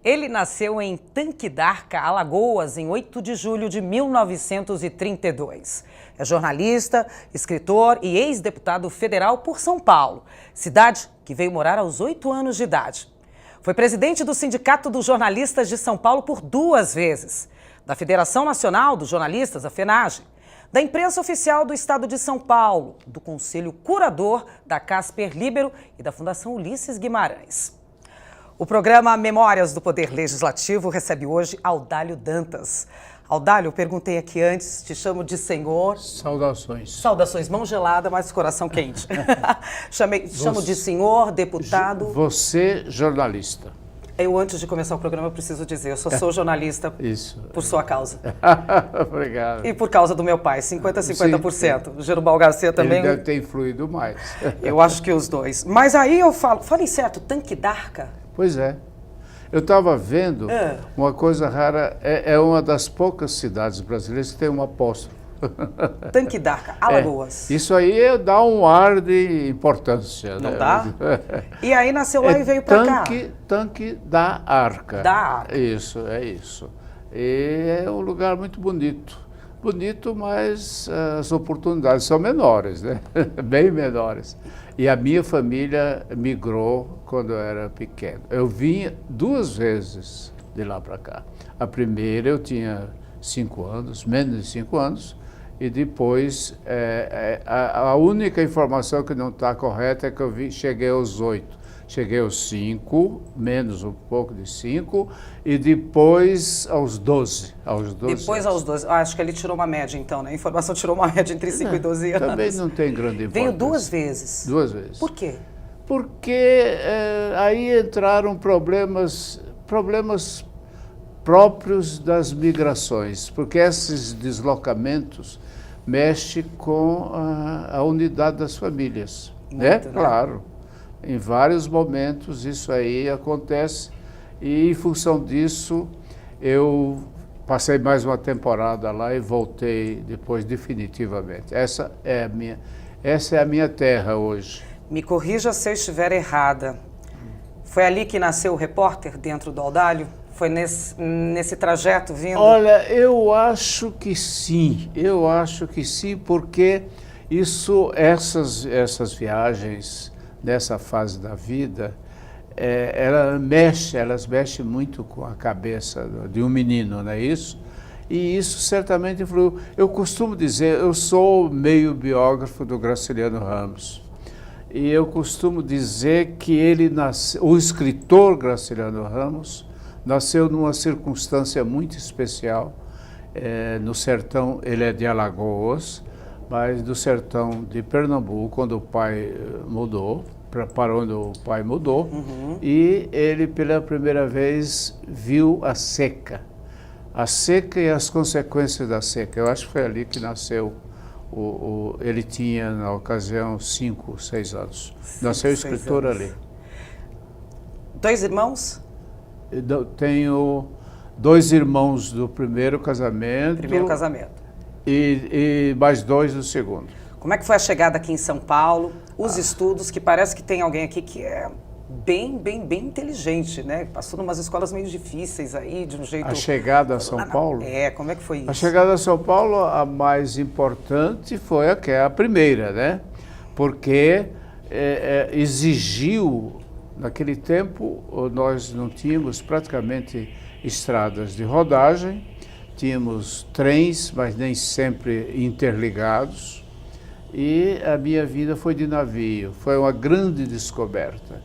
Ele nasceu em Tanquidarca, Alagoas, em 8 de julho de 1932. É jornalista, escritor e ex-deputado federal por São Paulo, cidade que veio morar aos 8 anos de idade. Foi presidente do Sindicato dos Jornalistas de São Paulo por 2 vezes, da Federação Nacional dos Jornalistas, a FENAGE, da Imprensa Oficial do Estado de São Paulo, do Conselho Curador da Casper Libero e da Fundação Ulisses Guimarães. O programa Memórias do Poder Legislativo recebe hoje Audálio Dantas. Audálio, eu perguntei aqui antes, te chamo de senhor. Saudações. Saudações, mão gelada, mas coração quente. Chamo de senhor, deputado. Você, jornalista. Eu, antes de começar o programa, eu preciso dizer, eu só sou jornalista por sua causa. Obrigado. E por causa do meu pai, 50-50%. O Gerubal Garcia também. Ele deve ter influído mais. Eu acho que os dois. Mas aí eu falei certo, Tanquidarca? Pois é. Eu estava vendo uma coisa rara, é uma das poucas cidades brasileiras que tem um apóstrofo. Tanquidarca, Alagoas. Isso aí dá um ar de importância. Não né? dá? E aí nasceu lá e veio para cá. Tanque da Arca. Da Arca. Isso, é isso. E é um lugar muito bonito. Bonito, mas as oportunidades são menores, né? Bem menores. E a minha família migrou quando eu era pequeno. Eu vim 2 vezes de lá para cá. A primeira eu tinha 5 anos, menos de 5 anos, e depois a única informação que não está correta é que eu cheguei aos 8. Cheguei aos 5, menos um pouco de 5, e depois aos 12. Depois aos 12. Acho que ele tirou uma média, então, né? A informação tirou uma média entre 5 e 12 anos. Também não tem grande importância. Veio 2 vezes. 2 vezes. Por quê? Porque aí entraram problemas próprios das migrações, porque esses deslocamentos mexem com a unidade das famílias. Muito, né? Né? Claro. Em vários momentos isso aí acontece e, em função disso, eu passei mais uma temporada lá e voltei depois definitivamente. Essa é a minha terra hoje. Me corrija se eu estiver errada. Foi ali que nasceu o repórter dentro do Audálio? Foi nesse trajeto vindo? Olha, eu acho que sim, porque essas viagens nessa fase da vida, elas mexem muito com a cabeça de um menino, não é isso? E isso certamente influiu. Eu costumo dizer, eu sou meio biógrafo do Graciliano Ramos, e eu costumo dizer que o escritor Graciliano Ramos nasceu numa circunstância muito especial, no sertão. Ele é de Alagoas, mas do sertão de Pernambuco, quando o pai mudou, para onde o pai mudou, e ele pela primeira vez viu a seca e as consequências da seca. Eu acho que foi ali que nasceu, ele tinha na ocasião 5, 6 anos. Nasceu escritor ali. 2 irmãos? Eu tenho 2 irmãos do primeiro casamento. E mais 2 do segundo. Como é que foi a chegada aqui em São Paulo? Os estudos, que parece que tem alguém aqui que é bem inteligente, né? Passou em umas escolas meio difíceis aí, de um jeito... A chegada a São Paulo? Como é que foi isso? A chegada a São Paulo, a mais importante foi a primeira, né? Porque exigiu, naquele tempo, nós não tínhamos praticamente estradas de rodagem, tínhamos trens, mas nem sempre interligados, e a minha vida foi de navio. Foi uma grande descoberta.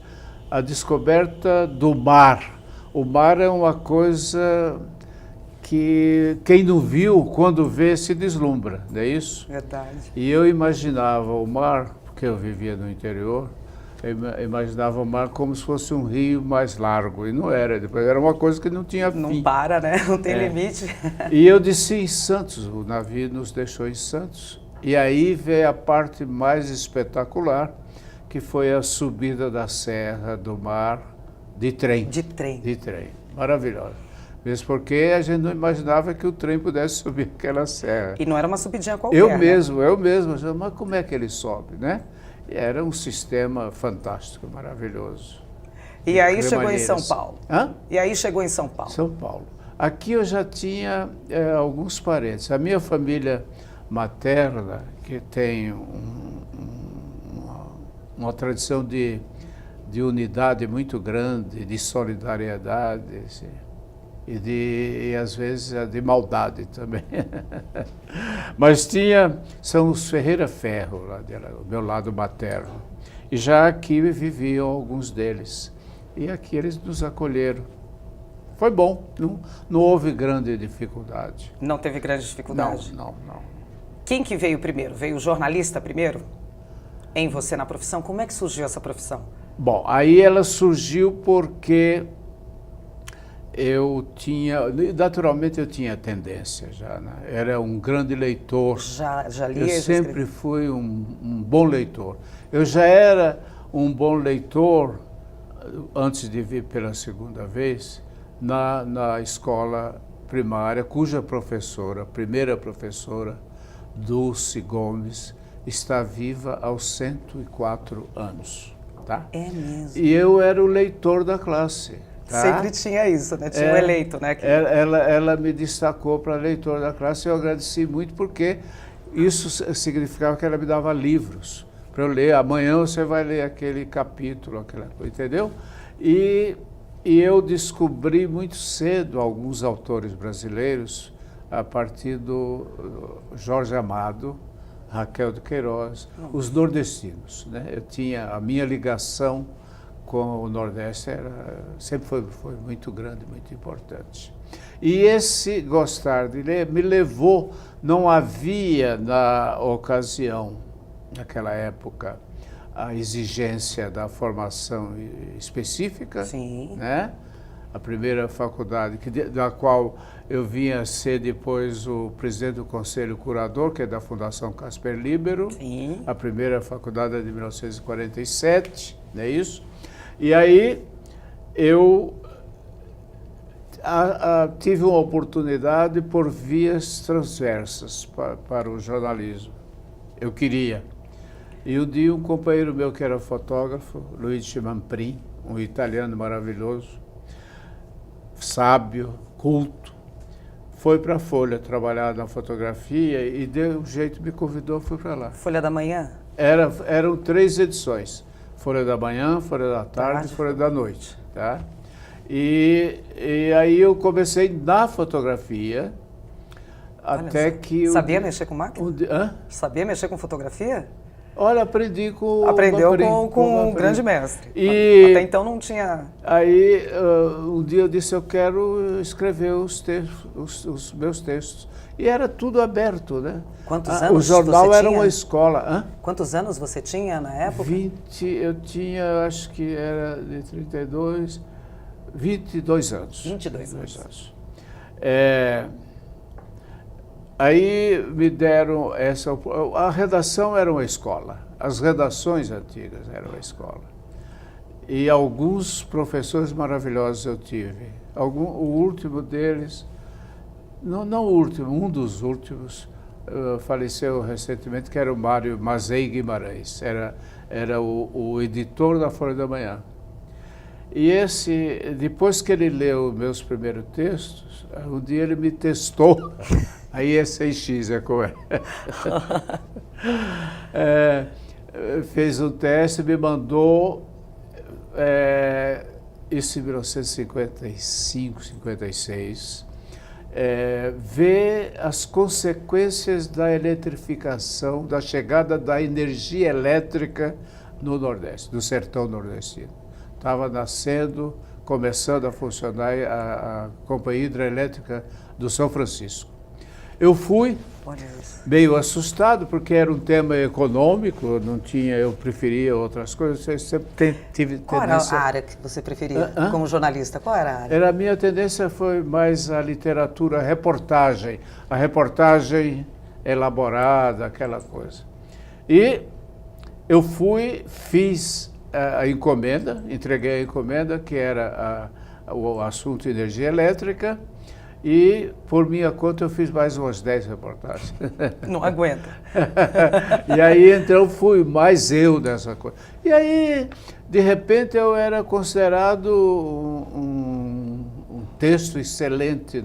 A descoberta do mar. O mar é uma coisa que quem não viu, quando vê, se deslumbra, não é isso? Verdade. E eu imaginava o mar, porque eu vivia no interior, eu imaginava o mar como se fosse um rio mais largo, e não era. Depois era uma coisa que não tinha fim. Não para, né? Não tem limite. E eu desci em Santos, o navio nos deixou em Santos, e aí veio a parte mais espetacular, que foi a subida da Serra do Mar de trem. De trem. Maravilhosa. Mesmo porque a gente não imaginava que o trem pudesse subir aquela serra. E não era uma subidinha qualquer, eu mesmo, mas como é que ele sobe, né? E era um sistema fantástico, maravilhoso. E aí chegou em São Paulo. Hã? E aí chegou em São Paulo. São Paulo. Aqui eu já tinha alguns parentes. A minha família materna, que tem uma tradição de unidade muito grande, de solidariedade e às vezes de maldade também. Mas são os Ferreira Ferro, lá o meu lado materno. E já aqui viviam alguns deles. E aqui eles nos acolheram. Foi bom, não houve grande dificuldade. Não teve grande dificuldade? Não. Quem que veio primeiro? Veio o jornalista primeiro? Em você na profissão? Como é que surgiu essa profissão? Bom, aí ela surgiu porque naturalmente eu tinha tendência já, né? Era um grande leitor. Já lia? Eu sempre fui um bom leitor. Eu já era um bom leitor antes de vir pela segunda vez na escola primária, cuja professora, primeira professora, Dulce Gomes, está viva aos 104 anos. Tá? É mesmo? E eu era o leitor da classe. Tá? Sempre tinha isso, né? Tinha o eleito, né? Ela me destacou para leitor da classe e eu agradeci muito porque isso significava que ela me dava livros para eu ler. Amanhã você vai ler aquele capítulo, aquela coisa, entendeu? E eu descobri muito cedo alguns autores brasileiros a partir do Jorge Amado, Raquel de Queiroz, os nordestinos, né? Eu tinha a minha ligação com o Nordeste sempre foi muito grande, muito importante. E esse gostar de ler me levou, não havia na ocasião, naquela época, a exigência da formação específica, Sim. Né? A primeira faculdade, da qual eu vinha ser depois o presidente do Conselho Curador, que é da Fundação Casper Líbero. Sim. A primeira faculdade é de 1947, não é isso? E aí eu tive uma oportunidade por vias transversas para o jornalismo. Eu queria. E um dia um companheiro meu que era fotógrafo, Luigi Mamprin, um italiano maravilhoso, sábio, culto, foi para a Folha trabalhar na fotografia e deu um jeito, me convidou, fui para lá. Folha da Manhã? Eram 3 edições, Folha da Manhã, Folha da Tarde e Folha da Noite. Tá? E aí eu comecei na fotografia, até que... Sabia mexer com máquina? Sabia mexer com fotografia? Olha, aprendi com... Aprendeu com um grande mestre. Até então não tinha... Aí, um dia eu disse, eu quero escrever os meus textos. E era tudo aberto, né? Quantos anos o jornal você era tinha? uma escola. Hã? Quantos anos você tinha na época? Eu tinha, acho que era de 32, 22 anos. 22 anos. Aí me deram essa... A redação era uma escola. As redações antigas eram uma escola. E alguns professores maravilhosos eu tive. O último deles... Não o último, um dos últimos faleceu recentemente, que era o Mário Mazei Guimarães. Era o editor da Folha da Manhã. E depois que ele leu meus primeiros textos, um dia ele me testou. Aí é 6x, é como fez um teste, me mandou, isso em 1955, 56, ver as consequências da eletrificação, da chegada da energia elétrica no Nordeste, no sertão nordestino. Estava começando a funcionar a Companhia Hidrelétrica do São Francisco. Eu fui meio assustado, porque era um tema econômico, eu preferia outras coisas. Eu sempre tive tendência... Qual era a área que você preferia como jornalista? Qual era a área? A minha tendência foi mais a literatura, a reportagem elaborada, aquela coisa. E eu fiz a encomenda, entreguei a encomenda, que era o assunto energia elétrica, E, por minha conta, eu fiz mais umas 10 reportagens. Não aguenta. E aí, então, fui mais eu dessa coisa. E aí, de repente, eu era considerado um texto excelente.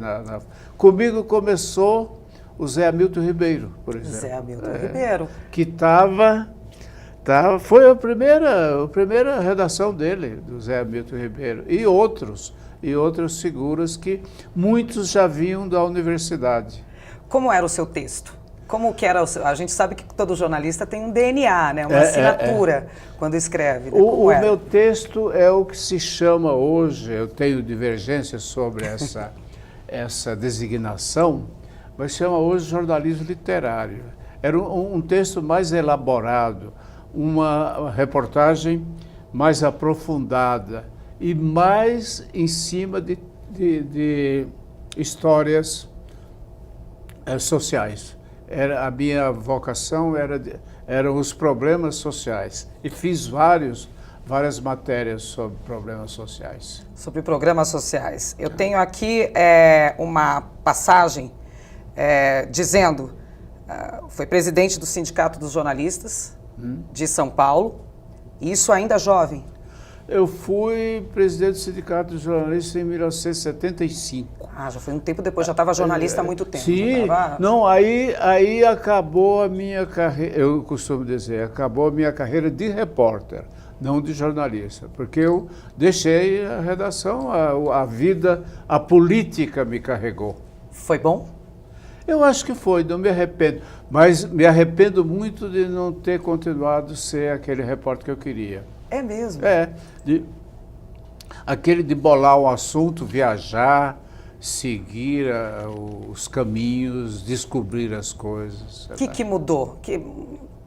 Comigo começou o Zé Hamilton Ribeiro, por exemplo. Zé Hamilton Ribeiro. Que foi a primeira redação dele, do Zé Hamilton Ribeiro. E outras figuras que muitos já vinham da universidade. Como era o seu texto? Como que era a gente sabe que todo jornalista tem um DNA, né? Uma assinatura quando escreve. Né? O meu texto é o que se chama hoje, eu tenho divergências sobre essa designação, mas chama hoje jornalismo literário. Era um texto mais elaborado, uma reportagem mais aprofundada e mais em cima de histórias sociais. A minha vocação eram os problemas sociais e fiz várias matérias sobre problemas sociais. Sobre programas sociais. Eu tenho aqui uma passagem dizendo, foi presidente do Sindicato dos Jornalistas de São Paulo, e isso ainda jovem. Eu fui presidente do Sindicato dos Jornalistas em 1975. Ah, já foi um tempo depois, já estava jornalista há muito tempo. Sim, não, aí acabou a minha carreira, eu costumo dizer, acabou a minha carreira de repórter, não de jornalista, porque eu deixei a redação, a vida, a política me carregou. Foi bom? Eu acho que foi, não me arrependo, mas me arrependo muito de não ter continuado a ser aquele repórter que eu queria. É mesmo? Aquele de bolar o assunto, viajar, seguir os caminhos, descobrir as coisas. O que mudou?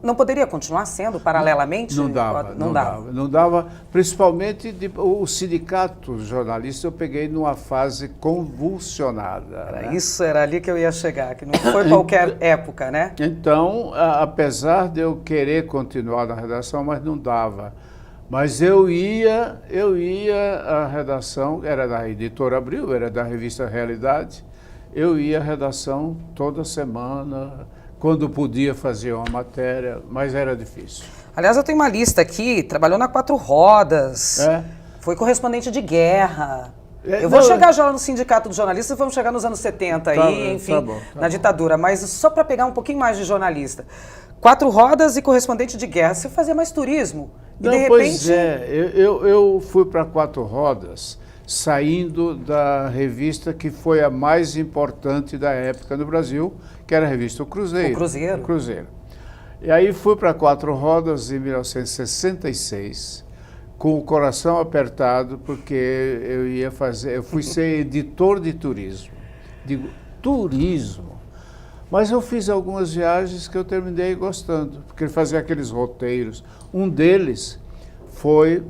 Não poderia continuar sendo paralelamente? Não dava, principalmente o sindicato jornalista eu peguei numa fase convulsionada. Isso era ali que eu ia chegar, que não foi qualquer época, né? Então, apesar de eu querer continuar na redação, mas não dava. Mas eu ia à redação, era da Editora Abril, era da revista Realidade, eu ia à redação toda semana, quando podia fazer uma matéria, mas era difícil. Aliás, eu tenho uma lista aqui, trabalhou na Quatro Rodas, foi correspondente de guerra. Eu vou chegar já no Sindicato dos Jornalistas, vamos chegar nos anos 70 aí, enfim, na ditadura, mas só para pegar um pouquinho mais de jornalista. Quatro Rodas e correspondente de guerra, você fazia mais turismo. E não, de repente... Pois é, eu fui para Quatro Rodas saindo da revista que foi a mais importante da época no Brasil, que era a revista O Cruzeiro. O Cruzeiro. O Cruzeiro. E aí fui para Quatro Rodas em 1966, com o coração apertado, porque eu fui ser editor de turismo. Digo, turismo? Mas eu fiz algumas viagens que eu terminei gostando, porque ele fazia aqueles roteiros. Um deles foi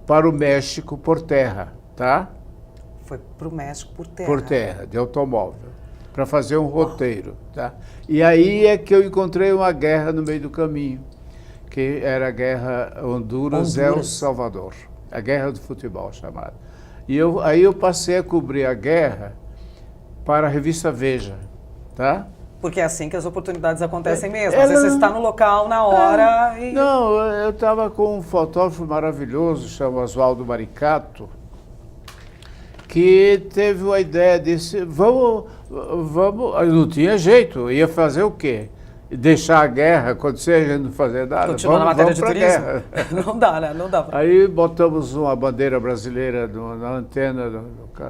para o México por terra, tá? Foi para o México por terra? Por terra, de automóvel, para fazer um roteiro, tá? E aí é que eu encontrei uma guerra no meio do caminho, que era a guerra Honduras-El Salvador, a guerra do futebol chamada. E aí eu passei a cobrir a guerra para a revista Veja, tá? Porque é assim que as oportunidades acontecem mesmo. Às vezes você está no local na hora e... Não, eu estava com um fotógrafo maravilhoso, chama Oswaldo Maricato, que teve uma ideia desse, vamos, não tinha jeito, ia fazer o quê? Deixar a guerra acontecer, a gente não fazer nada? Continua na matéria de turismo? Não dá, né? Não dá. Aí botamos uma bandeira brasileira na antena,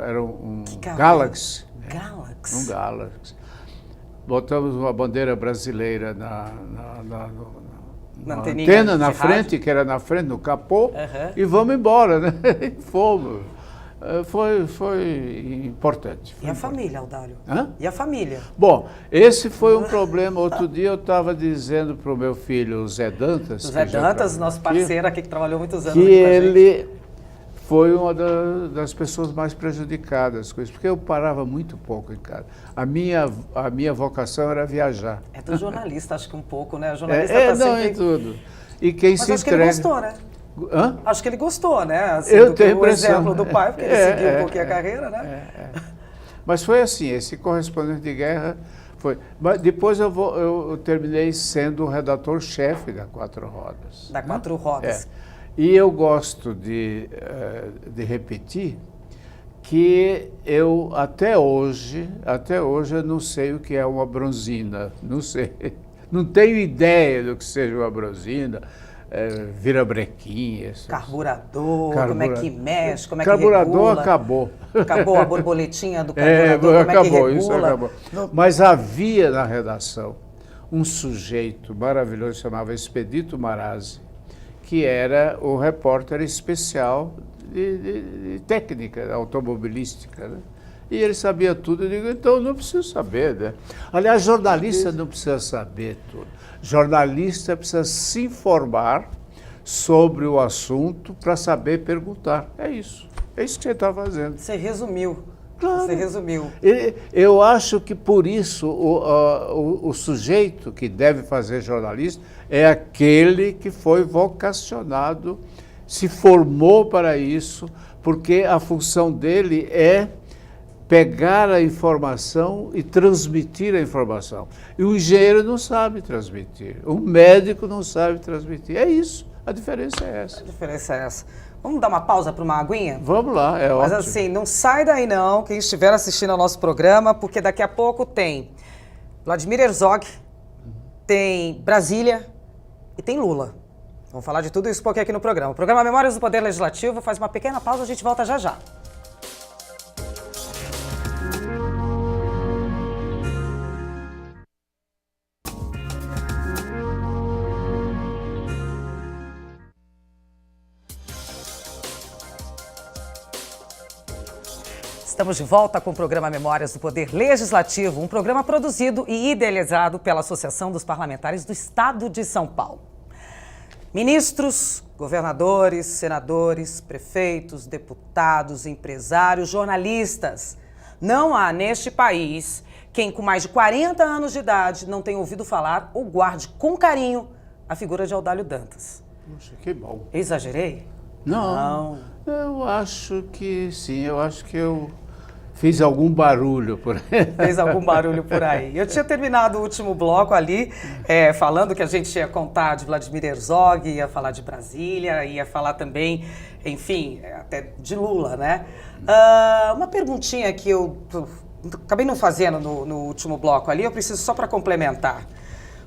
era um Galaxy. Galaxy? Um Galaxy. Botamos uma bandeira brasileira na antena, na frente, que era na frente, no capô, e vamos embora, né? E fomos. Foi importante. E a família, Audálio? Hã? E a família? Bom, esse foi um problema. Outro dia eu estava dizendo para o meu filho, o Zé Dantas... O Zé Dantas, nosso parceiro aqui, que trabalhou muitos anos que aqui com a gente. ele foi uma das pessoas mais prejudicadas com isso, porque eu parava muito pouco em casa. A minha vocação era viajar. É do jornalista, acho que um pouco, né? O jornalista tá não, sempre... é tudo. E quem Mas se acho entrega... que ele gostou, né? Hã? Acho que ele gostou, né? Assim, eu tenho a impressão. O exemplo do pai, porque ele seguiu um pouquinho a carreira, né? Mas foi assim, esse correspondente de guerra foi. Mas depois eu terminei sendo o redator-chefe da Quatro Rodas. Da Quatro Rodas. E eu gosto de repetir que eu, até hoje, eu não sei o que é uma bronzina, não sei. Não tenho ideia do que seja uma bronzina, virabrequim. Carburador, como é que mexe, como é que carburador regula. acabou. Acabou a borboletinha do carburador, como acabou, é que regula. isso acabou. Mas havia na redação um sujeito maravilhoso, chamava Expedito Marazzi, que era o repórter especial de técnica automobilística, né? E ele sabia tudo. Eu digo, então eu não preciso saber, né? Aliás, jornalista não precisa saber tudo. Jornalista precisa se informar sobre o assunto para saber perguntar. É isso. É isso que você está fazendo. Você resumiu. Claro. Você resumiu. Eu acho que por isso o sujeito que deve fazer jornalismo é aquele que foi vocacionado, se formou para isso, porque a função dele é pegar a informação e transmitir a informação. E o engenheiro não sabe transmitir, o médico não sabe transmitir. É isso, a diferença é essa. A diferença é essa. Vamos dar uma pausa para uma aguinha? Vamos lá, é ótimo. Mas assim, não sai daí não, quem estiver assistindo ao nosso programa, porque daqui a pouco tem Vladimir Herzog, tem Brasília e tem Lula. Vamos falar de tudo isso um pouquinho aqui no programa. O programa Memórias do Poder Legislativo faz uma pequena pausa, a gente volta já já. Estamos de volta com o programa Memórias do Poder Legislativo, um programa produzido e idealizado pela Associação dos Parlamentares do Estado de São Paulo. Ministros, governadores, senadores, prefeitos, deputados, empresários, jornalistas. Não há neste país quem com mais de 40 anos de idade não tenha ouvido falar ou guarde com carinho a figura de Audálio Dantas. Puxa, que bom. Exagerei? Não. Eu acho que sim, eu acho que eu fiz algum barulho por aí. Fez algum barulho por aí. Eu tinha terminado o último bloco ali, falando que a gente ia contar de Vladimir Herzog, ia falar de Brasília, ia falar também, enfim, até de Lula, né? Uma perguntinha que eu acabei não fazendo no último bloco ali, eu preciso só para complementar.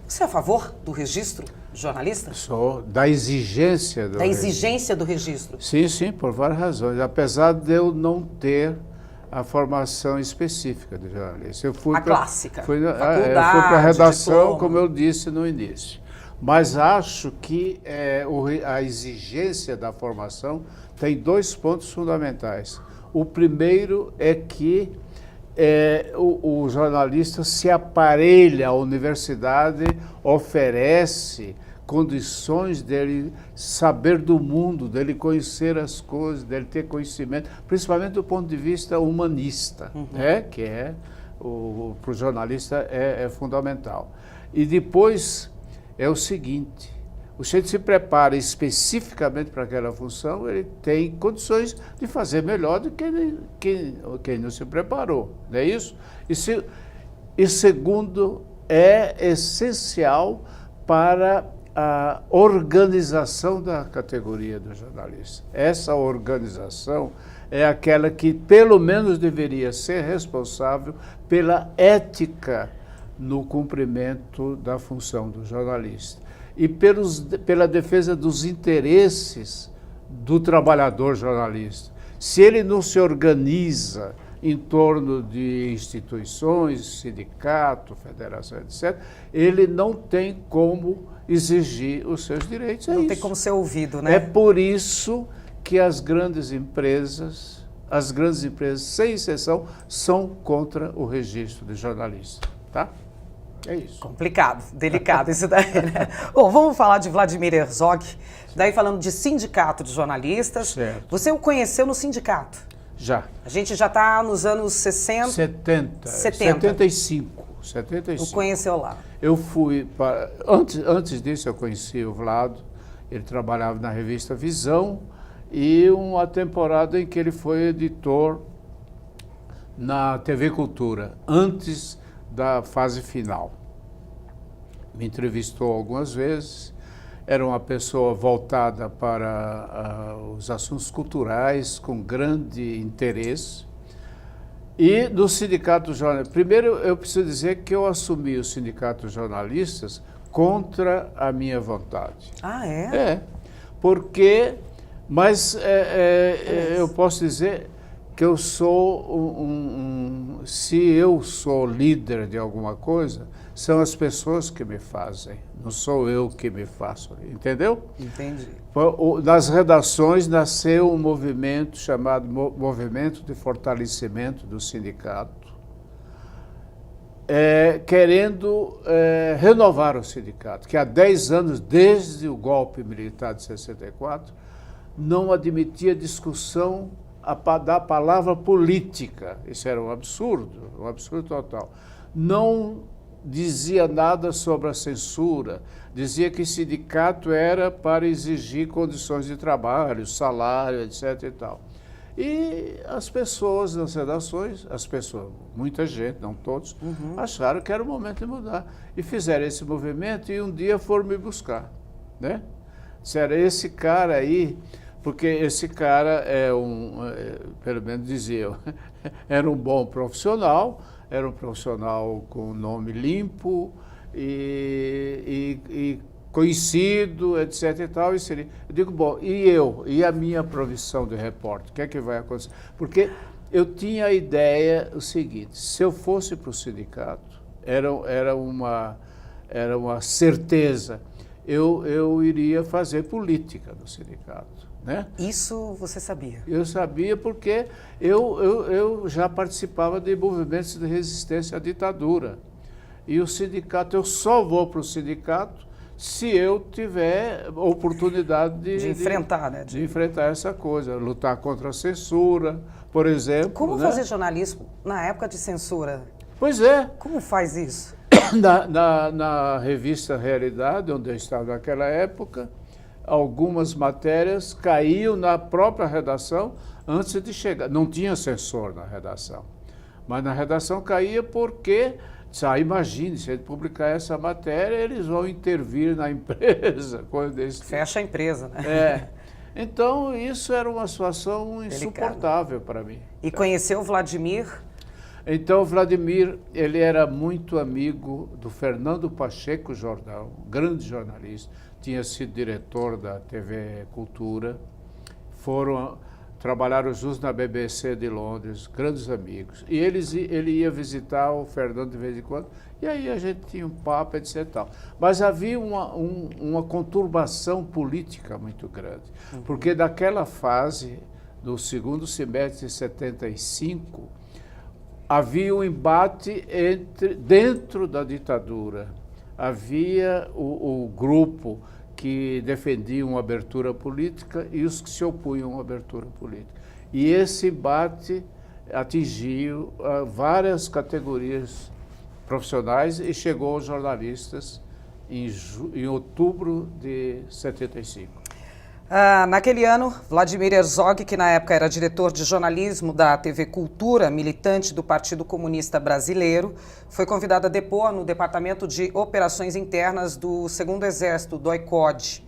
Você é a favor do registro de jornalista? Sou da exigência do Da exigência do registro? Sim, por várias razões. Apesar de eu não ter a formação específica de jornalista. Eu fui clássica. Eu fui para a redação, diploma. Como eu disse no início. Mas acho que a exigência da formação tem 2 pontos fundamentais. O primeiro é que o jornalista se aparelha, a universidade oferece condições dele saber do mundo, dele conhecer as coisas, dele ter conhecimento, principalmente do ponto de vista humanista, que para o jornalista é fundamental. E depois é o seguinte, o sujeito se prepara especificamente para aquela função, ele tem condições de fazer melhor do que quem não se preparou, não é isso? E segundo, é essencial para a organização da categoria do jornalista. Essa organização é aquela que, pelo menos, deveria ser responsável pela ética no cumprimento da função do jornalista e pela defesa dos interesses do trabalhador jornalista. Se ele não se organiza em torno de instituições, sindicato, federação, etc., ele não tem como exigir os seus direitos. Não tem como ser ouvido, né? É por isso que as grandes empresas, sem exceção, são contra o registro de jornalista, tá? É isso. Complicado, delicado isso daí, né? Bom, vamos falar de Vladimir Herzog, daí falando de sindicato de jornalistas. Certo. Você o conheceu no sindicato? Já. A gente já está nos anos 60... 75. O conheceu lá. Eu fui para... Antes disso eu conheci o Vlado, ele trabalhava na revista Visão, e uma temporada em que ele foi editor na TV Cultura, antes da fase final. Me entrevistou algumas vezes, era uma pessoa voltada para os assuntos culturais, com grande interesse. E no Sindicato dos Jornalistas, primeiro eu preciso dizer que eu assumi o Sindicato dos Jornalistas contra a minha vontade. Ah, é? É, porque, mas eu posso dizer que eu sou se eu sou líder de alguma coisa, são as pessoas que me fazem, não sou eu que me faço, entendeu? Entendi. Nas redações nasceu um movimento chamado Movimento de Fortalecimento do Sindicato, querendo renovar o sindicato, que há 10 anos, desde o golpe militar de 64, não admitia discussão da palavra política. Isso era um absurdo total. Não dizia nada sobre a censura, dizia que sindicato era para exigir condições de trabalho, salário, etc. e tal. E as pessoas nas redações, muita gente, não todos, acharam que era o momento de mudar. E fizeram esse movimento e um dia foram me buscar, né? Disseram, esse cara aí, porque esse cara pelo menos dizia eu, era um bom profissional, era um profissional com nome limpo e conhecido, etc. e tal. Eu digo, bom, e eu? E a minha profissão de repórter? O que é que vai acontecer? Porque eu tinha a ideia o seguinte, se eu fosse para o sindicato, era uma certeza, eu iria fazer política no sindicato, né? Isso você sabia? Eu sabia porque eu já participava de movimentos de resistência à ditadura. E o sindicato, eu só vou para o sindicato se eu tiver oportunidade de enfrentar, né? De enfrentar essa coisa, lutar contra a censura, por exemplo. Como né? fazer jornalismo na época de censura? Pois é. Como faz isso? Na revista Realidade, onde eu estava naquela época, algumas matérias caíam na própria redação antes de chegar. Não tinha censor na redação, mas na redação caía porque, imagine, se ele publicar essa matéria, eles vão intervir na empresa. Coisa desse tipo. Fecha a empresa, né? Então, isso era uma situação insuportável para mim. E conheceu o Vladimir? Então, o Vladimir, ele era muito amigo do Fernando Pacheco Jordão, grande jornalista, tinha sido diretor da TV Cultura, trabalharam juntos na BBC de Londres, grandes amigos. E ele ia visitar o Fernando de vez em quando, e aí a gente tinha um papo, etc. Tal. Mas havia uma conturbação política muito grande, porque daquela fase, do segundo semestre de 75, havia um embate dentro da ditadura. Havia o grupo que defendia uma abertura política e os que se opunham a uma abertura política. E esse embate atingiu várias categorias profissionais e chegou aos jornalistas em outubro de 75. Naquele ano, Vladimir Herzog, que na época era diretor de jornalismo da TV Cultura, militante do Partido Comunista Brasileiro, foi convidado a depor no Departamento de Operações Internas do 2º Exército, do DOI-CODE,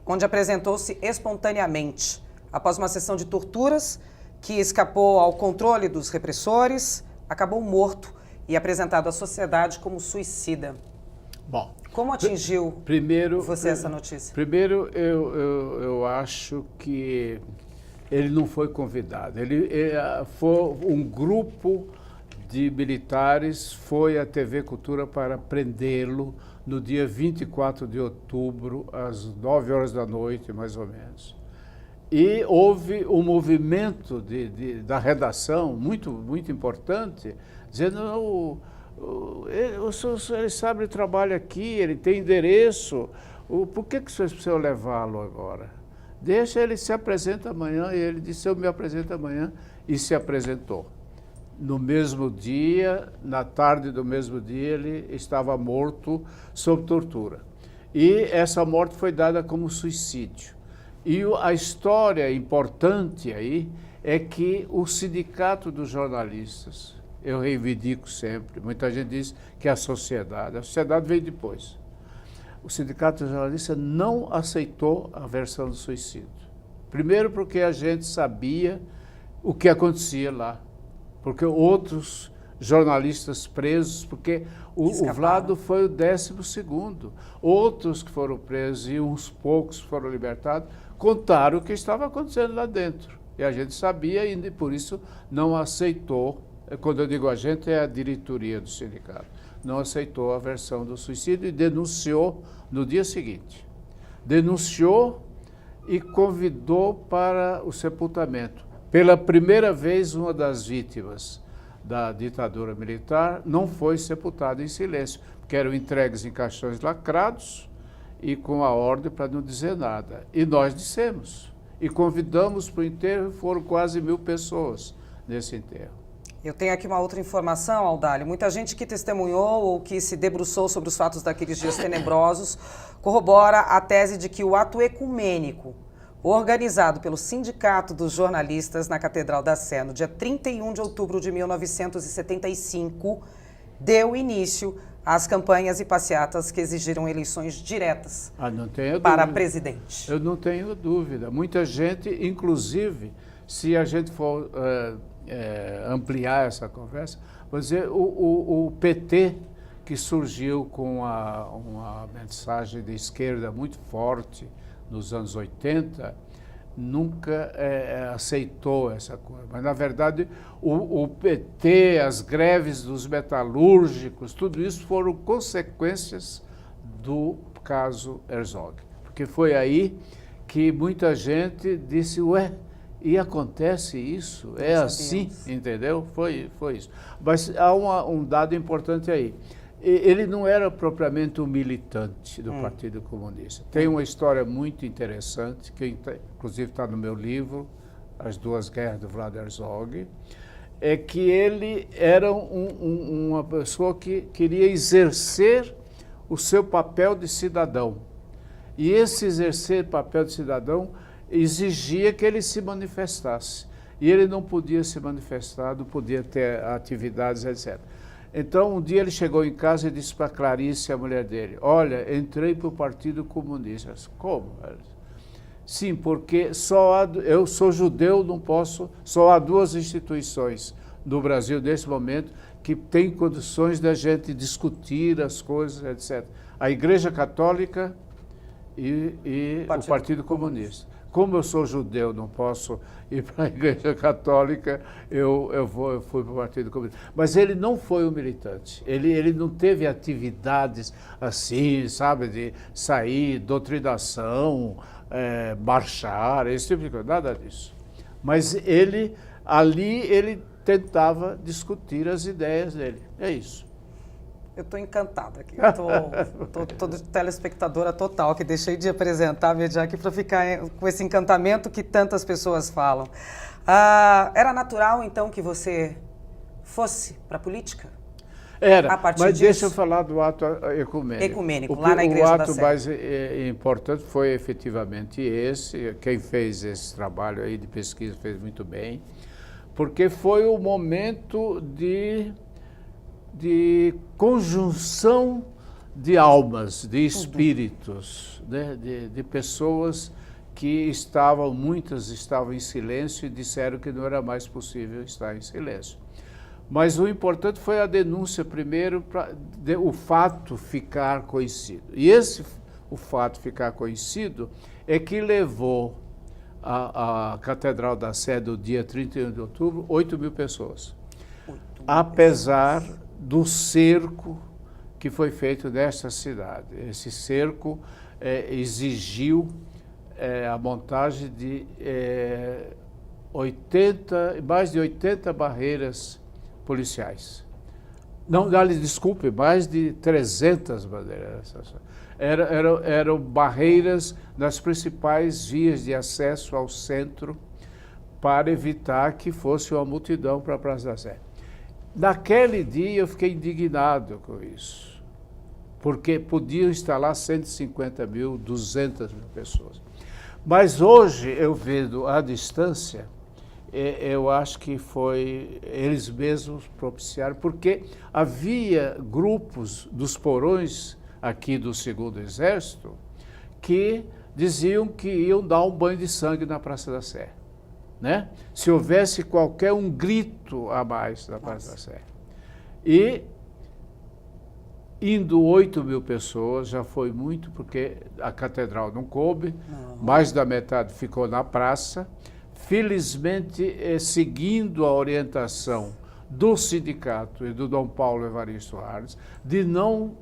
onde apresentou-se espontaneamente, após uma sessão de torturas, que escapou ao controle dos repressores, acabou morto e apresentado à sociedade como suicida. Bom, como atingiu você essa notícia? Primeiro, eu acho que ele não foi convidado. Foi um grupo de militares foi à TV Cultura para prendê-lo no dia 24 de outubro, às 9 horas da noite, mais ou menos. E houve um movimento da redação muito, muito importante, dizendo... Ele sabe, ele trabalha aqui, ele tem endereço, por que vocês precisam levá-lo agora? Deixa, ele se apresenta amanhã, e ele disse, eu me apresento amanhã, e se apresentou. No mesmo dia, na tarde do mesmo dia, ele estava morto sob tortura. E essa morte foi dada como suicídio. E a história importante aí é que o Sindicato dos Jornalistas, eu reivindico sempre, muita gente diz que é a sociedade veio depois. O Sindicato dos Jornalistas não aceitou a versão do suicídio. Primeiro porque a gente sabia o que acontecia lá, porque outros jornalistas presos, porque o Vlado foi o 12º. Outros que foram presos e uns poucos foram libertados, contaram o que estava acontecendo lá dentro. E a gente sabia e por isso não aceitou, quando eu digo a gente, é a diretoria do sindicato, não aceitou a versão do suicídio e denunciou no dia seguinte. Denunciou e convidou para o sepultamento. Pela primeira vez, uma das vítimas da ditadura militar não foi sepultada em silêncio, porque eram entregues em caixões lacrados e com a ordem para não dizer nada. E nós dissemos, e convidamos para o enterro, foram quase 1000 pessoas nesse enterro. Eu tenho aqui uma outra informação, Audálio. Muita gente que testemunhou ou que se debruçou sobre os fatos daqueles dias tenebrosos corrobora a tese de que o ato ecumênico organizado pelo Sindicato dos Jornalistas na Catedral da Sé, no dia 31 de outubro de 1975, deu início às campanhas e passeatas que exigiram eleições diretas para presidente. Eu não tenho dúvida. Muita gente, inclusive, se a gente for ampliar essa conversa, vou dizer, o PT, que surgiu com uma mensagem de esquerda muito forte, nos anos 80, nunca aceitou essa coisa. Mas, na verdade, o PT, as greves dos metalúrgicos, tudo isso foram consequências do caso Herzog. Porque foi aí que muita gente disse, ué, e acontece isso? É assim, entendeu? Foi isso. Mas há um dado importante aí. Ele não era propriamente um militante do Partido Comunista. Tem uma história muito interessante, que inclusive está no meu livro, As Duas Guerras do Vlado Herzog, é que ele era uma pessoa que queria exercer o seu papel de cidadão. E esse exercer papel de cidadão exigia que ele se manifestasse. E ele não podia se manifestar, não podia ter atividades, etc. Então, um dia ele chegou em casa e disse para Clarice, a mulher dele, olha, entrei para o Partido Comunista. Eu disse, como? Sim, porque eu sou judeu, não posso, só há 2 instituições no Brasil, nesse momento, que têm condições da gente discutir as coisas, etc. A Igreja Católica e o Partido Comunista. Como eu sou judeu, não posso ir para a Igreja Católica, eu fui para o Partido Comunista. Mas ele não foi um militante, ele não teve atividades assim, sabe, de sair, doutrinação, marchar, esse tipo de coisa, nada disso. Mas ele tentava discutir as ideias dele, é isso. Eu estou encantada aqui, estou telespectadora total, que deixei de apresentar a Mediac aqui para ficar com esse encantamento que tantas pessoas falam. Era natural, então, que você fosse para a política? Era, mas deixa eu falar do ato ecumênico. Ecumênico, lá na Igreja da Sé. O ato mais importante foi efetivamente esse, quem fez esse trabalho aí de pesquisa fez muito bem, porque foi o momento de conjunção de almas, de espíritos, né? de pessoas que muitas estavam em silêncio e disseram que não era mais possível estar em silêncio. Mas o importante foi a denúncia primeiro, o fato ficar conhecido. E o fato ficar conhecido é que levou a Catedral da Sé do dia 31 de outubro 8.000 pessoas. Apesar do cerco que foi feito nesta cidade. Esse cerco exigiu a montagem de mais de 80 barreiras policiais. Não, desculpe, mais de 300 barreiras. Eram barreiras nas principais vias de acesso ao centro para evitar que fosse uma multidão para a Praça da Sé. Naquele dia eu fiquei indignado com isso, porque podiam estar lá 150.000, 200.000 pessoas. Mas hoje eu vejo à distância eu acho que foi eles mesmos propiciaram, porque havia grupos dos porões aqui do 2º Exército que diziam que iam dar um banho de sangue na Praça da Sé, né? Se houvesse qualquer um grito a mais na Praça da Sé. E indo 8.000 pessoas, já foi muito, porque a catedral não coube, mais da metade ficou na praça. Felizmente, seguindo a orientação do sindicato e do Dom Paulo Evaristo Arnes, de não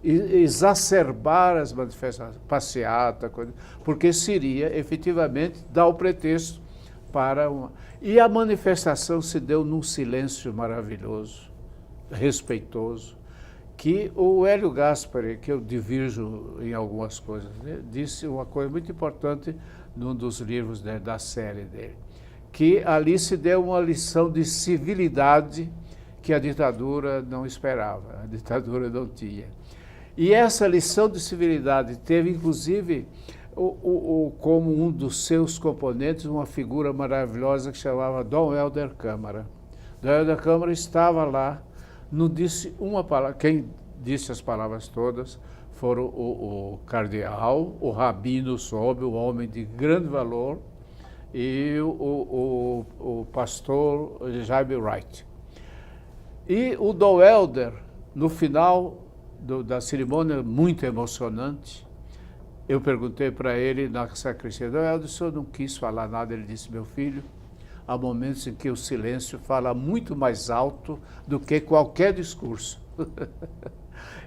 exacerbar as manifestações, passeata, porque seria efetivamente dar o pretexto para uma... E a manifestação se deu num silêncio maravilhoso, respeitoso, que o Hélio Gaspari, que eu divirjo em algumas coisas, né, disse uma coisa muito importante num dos livros da série dele, que ali se deu uma lição de civilidade que a ditadura não esperava, a ditadura não tinha. E essa lição de civilidade teve, inclusive, como um dos seus componentes, uma figura maravilhosa que chamava Dom Helder Câmara. Dom Helder Câmara estava lá, não disse uma palavra. Quem disse as palavras todas foram o cardeal, o rabino Sobe, o homem de grande valor, e o pastor Jaime Wright. E o Dom Helder, no final da cerimônia, muito emocionante, eu perguntei para ele na sacristia: Dom Helder, o senhor não quis falar nada? Ele disse: meu filho, há momentos em que o silêncio fala muito mais alto do que qualquer discurso.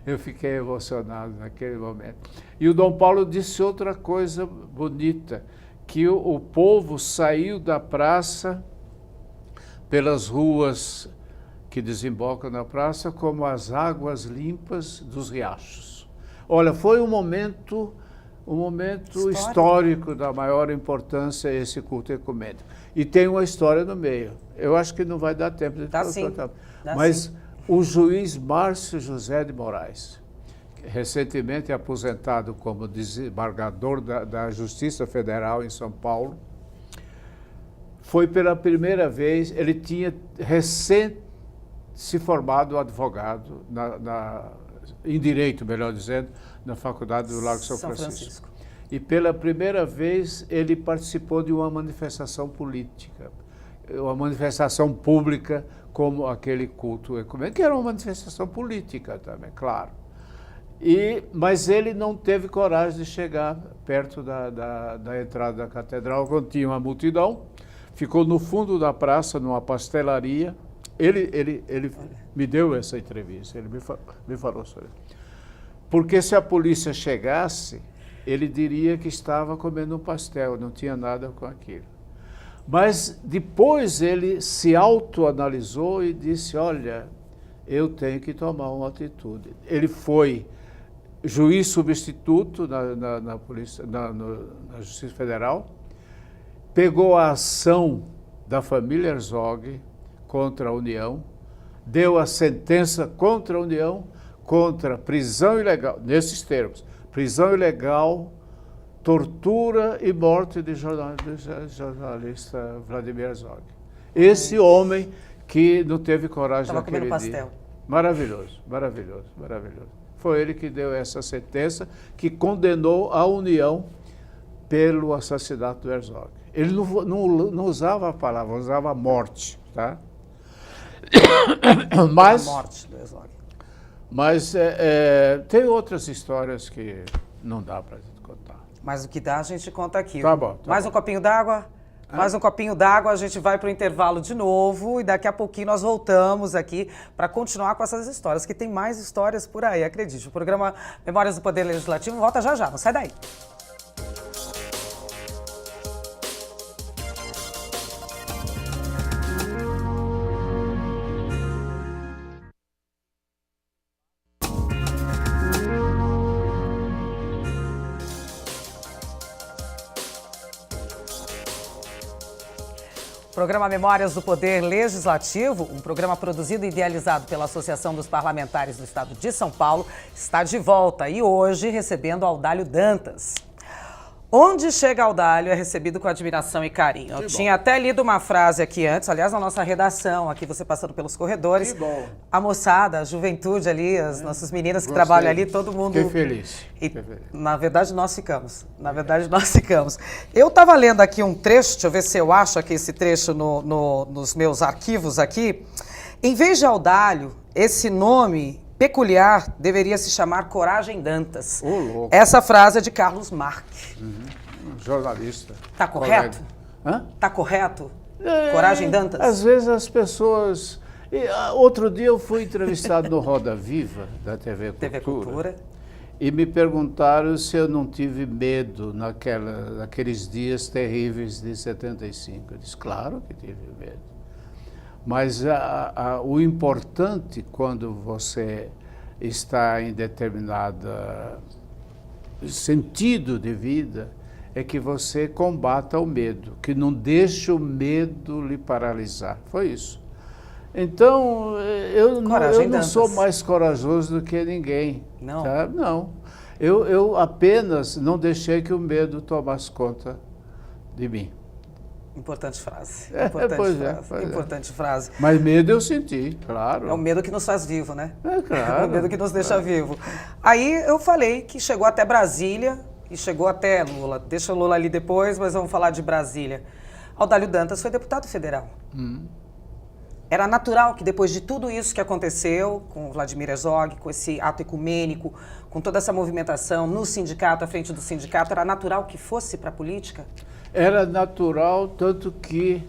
Eu fiquei emocionado naquele momento. E o Dom Paulo disse outra coisa bonita, que o povo saiu da praça pelas ruas que desembocam na praça como as águas limpas dos riachos. Olha, foi um momento histórico da maior importância, esse culto ecumênico. E tem uma história no meio. Eu acho que não vai dar tempo de contar. Mas o juiz Márcio José de Moraes, recentemente aposentado como desembargador da Justiça Federal em São Paulo, foi pela primeira vez, ele tinha recém se formado advogado em Direito, melhor dizendo, na Faculdade do Largo São Francisco. E pela primeira vez ele participou de uma manifestação política, uma manifestação pública como aquele culto ecumênico, que era uma manifestação política também, claro. Mas ele não teve coragem de chegar perto da entrada da catedral, quando tinha uma multidão, ficou no fundo da praça, numa pastelaria. Ele me deu essa entrevista, ele me falou sobre isso. Porque se a polícia chegasse, ele diria que estava comendo um pastel, não tinha nada com aquilo. Mas depois ele se autoanalisou e disse: olha, eu tenho que tomar uma atitude. Ele foi juiz substituto na Justiça Federal, pegou a ação da família Herzog contra a União, deu a sentença contra a União, contra prisão ilegal, nesses termos, prisão ilegal, tortura e morte de jornalista Vladimir Herzog. Esse homem que não teve coragem naquele dia. Estava comendo pastel. Maravilhoso, maravilhoso, maravilhoso. Foi ele que deu essa sentença que condenou a União pelo assassinato do Herzog. Ele não usava a palavra, usava a morte, tá? Mas, a morte do Herzog. Mas tem outras histórias que não dá para a gente contar. Mas o que dá a gente conta aqui. Tá bom. Mais um copinho d'água? Mais um copinho d'água, a gente vai para o intervalo de novo e daqui a pouquinho nós voltamos aqui para continuar com essas histórias, que tem mais histórias por aí, acredite. O programa Memórias do Poder Legislativo volta já já, não sai daí. Programa Memórias do Poder Legislativo, um programa produzido e idealizado pela Associação dos Parlamentares do Estado de São Paulo, está de volta e hoje recebendo Audálio Dantas. Onde chega Audálio é recebido com admiração e carinho. Eu tinha até lido uma frase aqui antes, aliás, na nossa redação, aqui você passando pelos corredores. Que bom. A moçada, a juventude ali, as nossas meninas que Gostei. trabalham ali, todo mundo... Fiquei feliz. E, Fiquei feliz. na verdade, nós ficamos. Na verdade, nós ficamos. Eu estava lendo aqui um trecho, deixa eu ver se eu acho aqui esse trecho nos meus arquivos aqui. Em vez de Audálio, esse nome peculiar deveria se chamar Coragem Dantas. Ô, louco. Essa frase é de Carlos Marques. Jornalista. Tá correto? Hã? Tá correto? Coragem Dantas? Às vezes as pessoas... Outro dia eu fui entrevistado no Roda Viva, da TV Cultura. TV Cultura. E me perguntaram se eu não tive medo naqueles dias terríveis de 75. Eu disse, claro que tive medo. Mas o importante quando você está em determinado sentido de vida é que você combata o medo, que não deixe o medo lhe paralisar. Foi isso. Então, eu não sou mais corajoso do que ninguém. Não? Tá? Não. Eu apenas não deixei que o medo tomasse conta de mim. Importante frase. Importante frase. Mas medo eu senti, claro. É o medo que nos faz vivo, né? É claro. É o medo que nos deixa vivo. Aí eu falei que chegou até Brasília e chegou até Lula. Deixa o Lula ali depois, mas vamos falar de Brasília. Audálio Dantas foi deputado federal. Era natural que depois de tudo isso que aconteceu com o Vladimir Herzog, com esse ato ecumênico, com toda essa movimentação no sindicato, à frente do sindicato, era natural que fosse para a política? Era natural, tanto que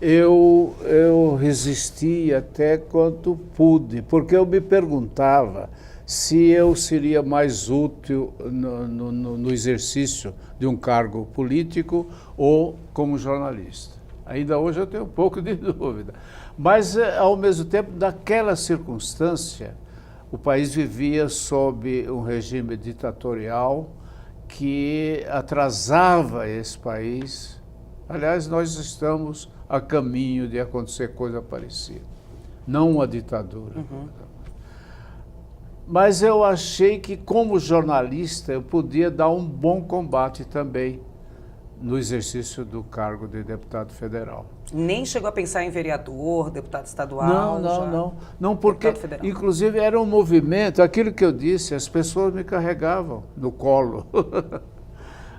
eu resisti até quanto pude, porque eu me perguntava se eu seria mais útil no exercício de um cargo político ou como jornalista. Ainda hoje eu tenho um pouco de dúvida. Mas, ao mesmo tempo, naquela circunstância, o país vivia sob um regime ditatorial que atrasava esse país. Aliás, nós estamos a caminho de acontecer coisa parecida. Não uma ditadura. Mas eu achei que, como jornalista, eu podia dar um bom combate também no exercício do cargo de deputado federal. Nem chegou a pensar em vereador, deputado estadual? Não, porque inclusive era um movimento, aquilo que eu disse, as pessoas me carregavam no colo.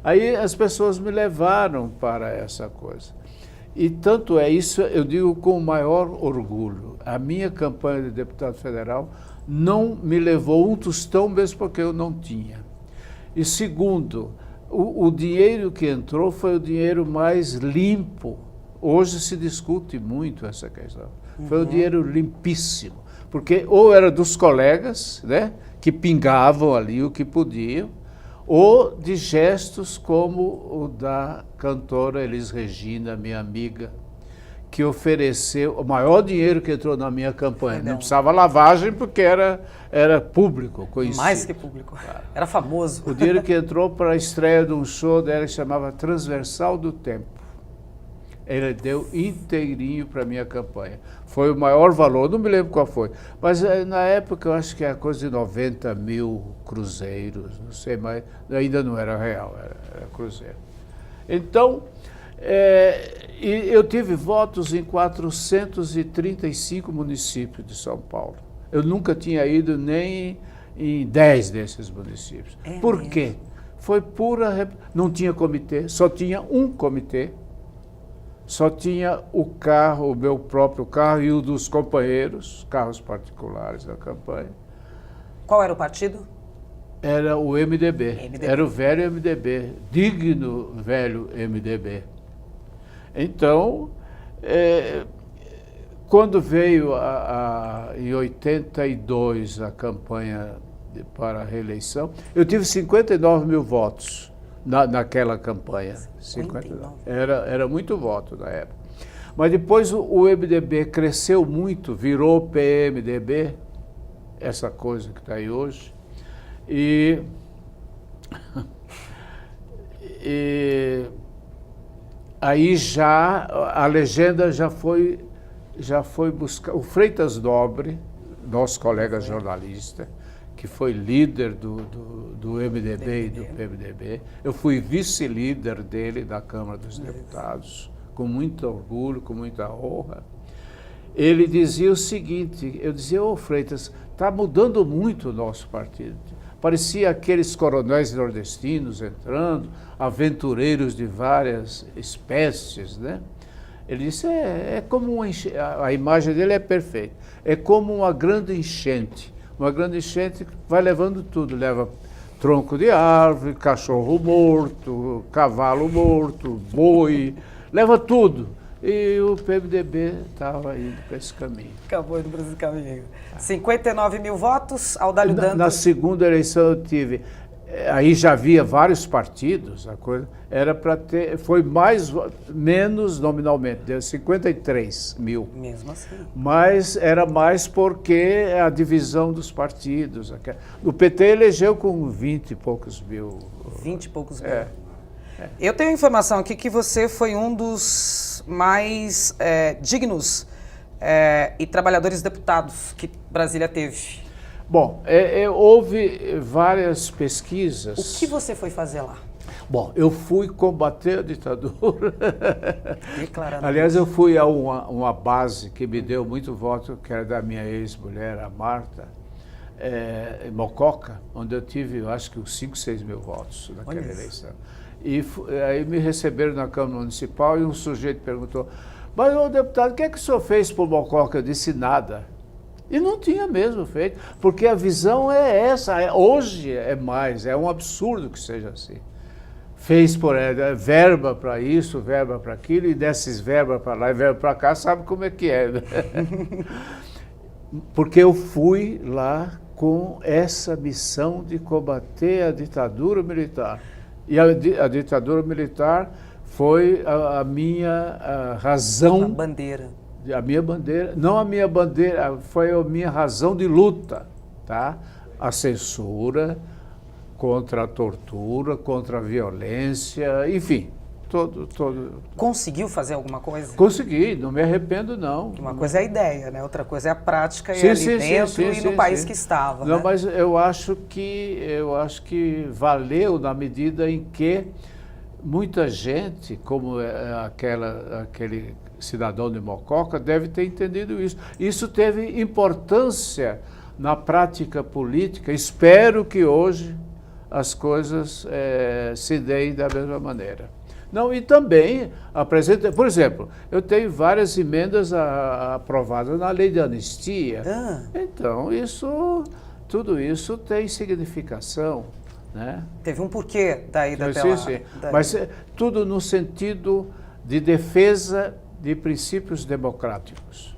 Aí as pessoas me levaram para essa coisa. E tanto é isso, eu digo com o maior orgulho, a minha campanha de deputado federal não me levou um tostão mesmo porque eu não tinha. E segundo, o dinheiro que entrou foi o dinheiro mais limpo. Hoje se discute muito essa questão. Foi um dinheiro limpíssimo, porque ou era dos colegas, né, que pingavam ali o que podiam, ou de gestos como o da cantora Elis Regina, minha amiga, que ofereceu o maior dinheiro que entrou na minha campanha. Não precisava lavagem porque era público, conhecido. Mais que público, era famoso. O dinheiro que entrou para a estreia de um show dela que chamava Transversal do Tempo. Ele deu inteirinho para a minha campanha. Foi o maior valor, não me lembro qual foi. Mas na época eu acho que era coisa de 90 mil cruzeiros, não sei mais, ainda não era real, era cruzeiro. Então, eu tive votos em 435 municípios de São Paulo. Eu nunca tinha ido nem em 10 desses municípios. Por quê? Foi pura... Não tinha comitê, só tinha um comitê. Só tinha o carro, o meu próprio carro e o dos companheiros, carros particulares da campanha. Qual era o partido? Era o MDB. Era o velho MDB, digno velho MDB. Então, quando veio em 82 a campanha para a reeleição, eu tive 59 mil votos. Naquela campanha. 59. Era muito voto na época. Mas depois o MDB cresceu muito, virou PMDB, essa coisa que está aí hoje. E aí já a legenda já foi buscar o Freitas Nobre, nosso colega jornalista, que foi líder do MDB e do PMDB. Eu fui vice-líder dele da Câmara dos Deputados, com muito orgulho, com muita honra. Ele dizia o seguinte, eu dizia, ô Freitas, está mudando muito o nosso partido. Parecia aqueles coronéis nordestinos entrando, aventureiros de várias espécies, né? Ele disse, é como uma enchente, a imagem dele é perfeita, é como uma grande enchente. Uma grande enchente vai levando tudo, leva tronco de árvore, cachorro morto, cavalo morto, boi, leva tudo. E o PMDB estava indo para esse caminho. Acabou indo para esse caminho. 59 mil votos, Audálio Dantas. Na segunda eleição eu tive, aí já havia vários partidos, a coisa era para ter, foi menos nominalmente, deu 53 mil. Mesmo assim. Mas era mais porque a divisão dos partidos. O PT elegeu com 20 e poucos mil. 20 e poucos mil. Eu tenho informação aqui que você foi um dos mais dignos e trabalhadores deputados que Brasília teve. Bom, houve várias pesquisas. O que você foi fazer lá? Bom, eu fui combater a ditadura. Declarando. Aliás, eu fui a uma base que me deu muito voto, que era da minha ex-mulher, a Marta, em Mococa, onde eu tive, eu acho que uns 5, 6 mil votos naquela eleição. E aí me receberam na Câmara Municipal e um sujeito perguntou, mas, ô deputado, o que é que o senhor fez por Mococa? Eu disse, nada. E não tinha mesmo feito, porque a visão é essa, hoje é mais, é um absurdo que seja assim. Fez por verba para isso, verba para aquilo, e desses verba para lá e verba para cá, sabe como é que é, né? Porque eu fui lá com essa missão de combater a ditadura militar. E a ditadura militar foi a minha razão... A bandeira. A minha bandeira, não a minha bandeira, foi a minha razão de luta, tá? A censura, contra a tortura, contra a violência, enfim, todo. Conseguiu fazer alguma coisa? Consegui, não me arrependo não. Uma coisa é a ideia, né? Outra coisa é a prática e ali dentro e no país que estava. Não, né? mas eu acho que valeu na medida em que muita gente, como aquele cidadão de Mococa, deve ter entendido isso. Isso teve importância na prática política. Espero que hoje as coisas se deem da mesma maneira. Não, e também apresenta, por exemplo, eu tenho várias emendas aprovadas na lei de anistia. Então, tudo isso tem significação, né? Teve um porquê da ida até lá. Sim. Mas tudo no sentido de defesa de princípios democráticos.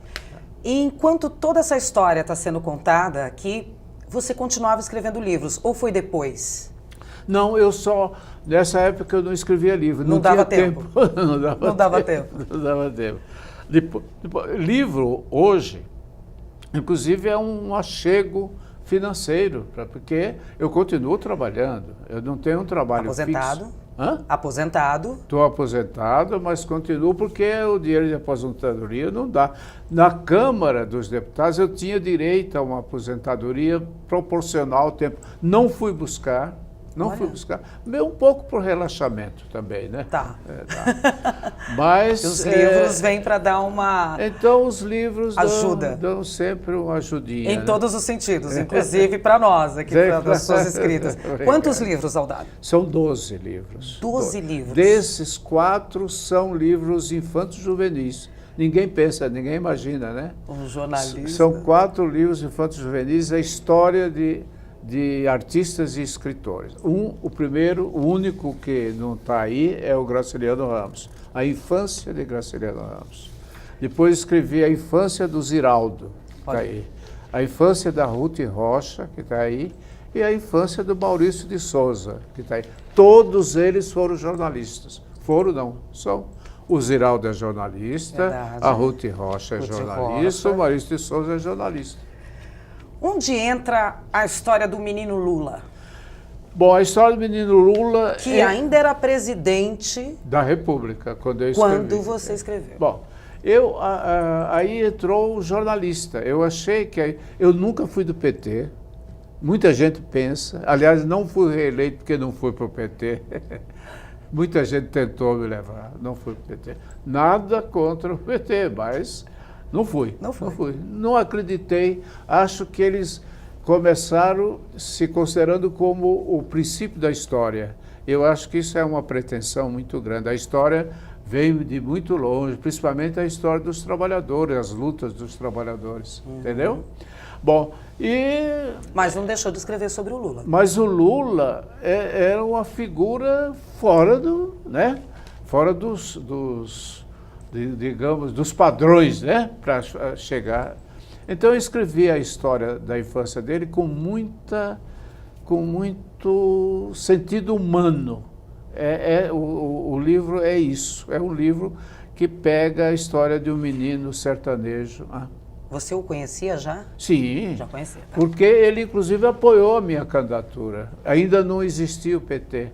E enquanto toda essa história está sendo contada aqui, você continuava escrevendo livros, ou foi depois? Não, nessa época eu não escrevia livro. Não dava tempo. Não dava tempo. Livro, hoje, inclusive é um achego financeiro, porque eu continuo trabalhando, eu não tenho um trabalho aposentado? Fixo. Hã? Aposentado? Estou aposentado, mas continuo porque o dinheiro de aposentadoria não dá. Na Câmara dos Deputados eu tinha direito a uma aposentadoria proporcional ao tempo. Não fui buscar. Um pouco por relaxamento também, né? Tá. Mas os livros vêm para dar uma... Então os livros ajuda. Dão sempre uma ajudinha. Em todos os sentidos, inclusive para nós, aqui das suas escritas. Quantos livros, Audálio? São 12 livros. 12 livros. Desses 4 são livros infantos juvenis. Ninguém pensa, ninguém imagina, né? Um jornalista. São 4 livros infantos juvenis, a história de artistas e escritores. O primeiro, o único que não está aí é o Graciliano Ramos, a infância de Graciliano Ramos. Depois escrevi a infância do Ziraldo, que está aí. A infância da Ruth Rocha, que está aí, e a infância do Maurício de Souza, que está aí. Todos eles foram jornalistas. São. O Ziraldo é jornalista, verdade. A Ruth Rocha é jornalista, o Maurício de Souza é jornalista. Onde entra a história do menino Lula? Bom, a história do menino Lula... Que ainda era presidente... Da República, quando eu escrevi. Quando você escreveu. Bom, aí entrou o jornalista. Eu achei que... Eu nunca fui do PT, Muita gente pensa, aliás, não fui reeleito porque não fui para o PT. Muita gente tentou me levar, não fui para o PT. Nada contra o PT, mas não fui. Não fui. Não acreditei. Acho que eles começaram se considerando como o princípio da história. Eu acho que isso é uma pretensão muito grande. A história veio de muito longe, principalmente a história dos trabalhadores, as lutas dos trabalhadores, entendeu? Bom, Mas não deixou de escrever sobre o Lula. Mas o Lula era uma figura fora digamos, dos padrões, né, para chegar. Então eu escrevi a história da infância dele com muito sentido humano. O livro é isso, é um livro que pega a história de um menino sertanejo. Você o conhecia já? Sim, Já conhecia, tá? Porque ele inclusive apoiou a minha candidatura. Ainda não existia o PT.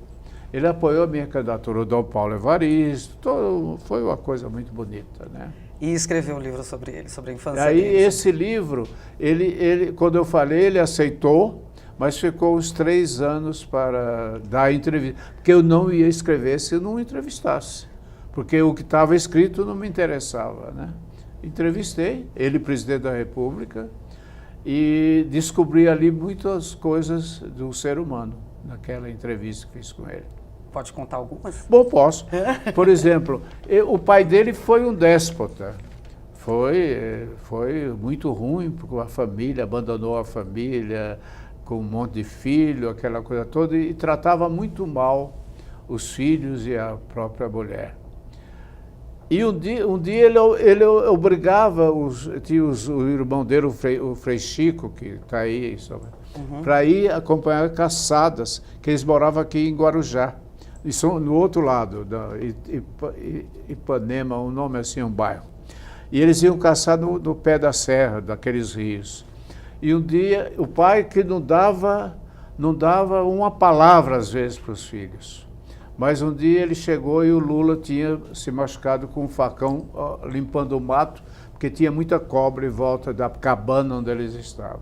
Ele apoiou a minha candidatura, o Dom Paulo Evaristo, foi uma coisa muito bonita, né? E escreveu um livro sobre ele, sobre a infância Aí dele. esse livro, ele, quando eu falei, ele aceitou, mas ficou uns 3 anos para dar entrevista, porque eu não ia escrever se eu não entrevistasse, porque o que estava escrito não me interessava, né? Entrevistei ele, presidente da República, e descobri ali muitas coisas do ser humano, naquela entrevista que fiz com ele. Pode contar algumas? Bom, posso. Por exemplo, o pai dele foi um déspota. Foi muito ruim, porque a família, abandonou a família, com um monte de filho, aquela coisa toda, e tratava muito mal os filhos e a própria mulher. E um dia ele obrigava o irmão dele, o Frei Chico, que está aí, para ir acompanhar caçadas, que eles moravam aqui em Guarujá, no outro lado, da Ipanema, um nome assim, um bairro. E eles iam caçar no pé da serra, daqueles rios. E um dia, o pai que não dava uma palavra, às vezes, para os filhos. Mas um dia ele chegou e o Lula tinha se machucado com um facão limpando o mato, porque tinha muita cobra em volta da cabana onde eles estavam.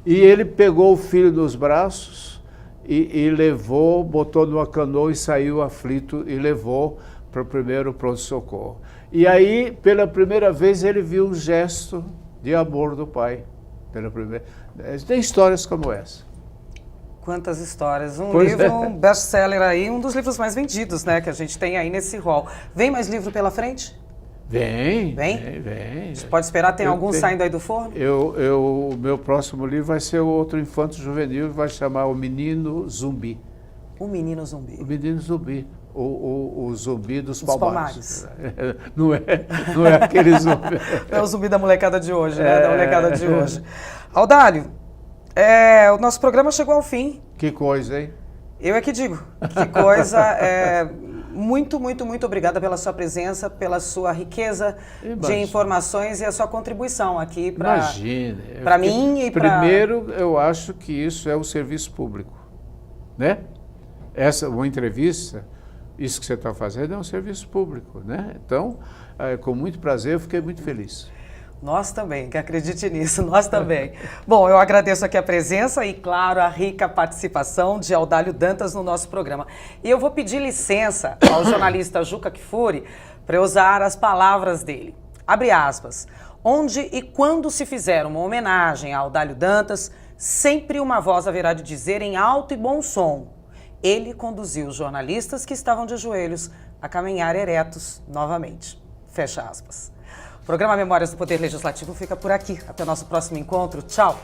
E ele pegou o filho nos braços e levou, botou numa canoa e saiu aflito e levou para o primeiro pronto-socorro. E aí, pela primeira vez, ele viu um gesto de amor do pai. Tem histórias como essa. Quantas histórias. Um best-seller aí, um dos livros mais vendidos, né, que a gente tem aí nesse hall. Vem mais livro pela frente? Vem. A gente pode esperar, tem algum saindo aí do forno? O meu próximo livro vai ser o outro infanto juvenil, vai chamar O Menino Zumbi. O Menino Zumbi. O Menino Zumbi. O zumbi dos Palmares. Não é aquele zumbi. É o zumbi da molecada de hoje, né? Da molecada de hoje. Audálio, o nosso programa chegou ao fim. Que coisa, hein? Eu é que digo. Que coisa. Muito, muito, muito obrigada pela sua presença, pela sua riqueza de informações e a sua contribuição aqui para mim e para... Primeiro, eu acho que isso é um serviço público, né? Uma entrevista, isso que você está fazendo é um serviço público, né? Então, com muito prazer, eu fiquei muito feliz. Nós também, que acredite nisso, nós também. Bom, eu agradeço aqui a presença e, claro, a rica participação de Audálio Dantas no nosso programa. E eu vou pedir licença ao jornalista Juca Kfouri para eu usar as palavras dele. Abre aspas. Onde e quando se fizer uma homenagem a Audálio Dantas, sempre uma voz haverá de dizer em alto e bom som: ele conduziu os jornalistas que estavam de joelhos a caminhar eretos novamente. Fecha aspas. O programa Memórias do Poder Legislativo fica por aqui. Até o nosso próximo encontro. Tchau!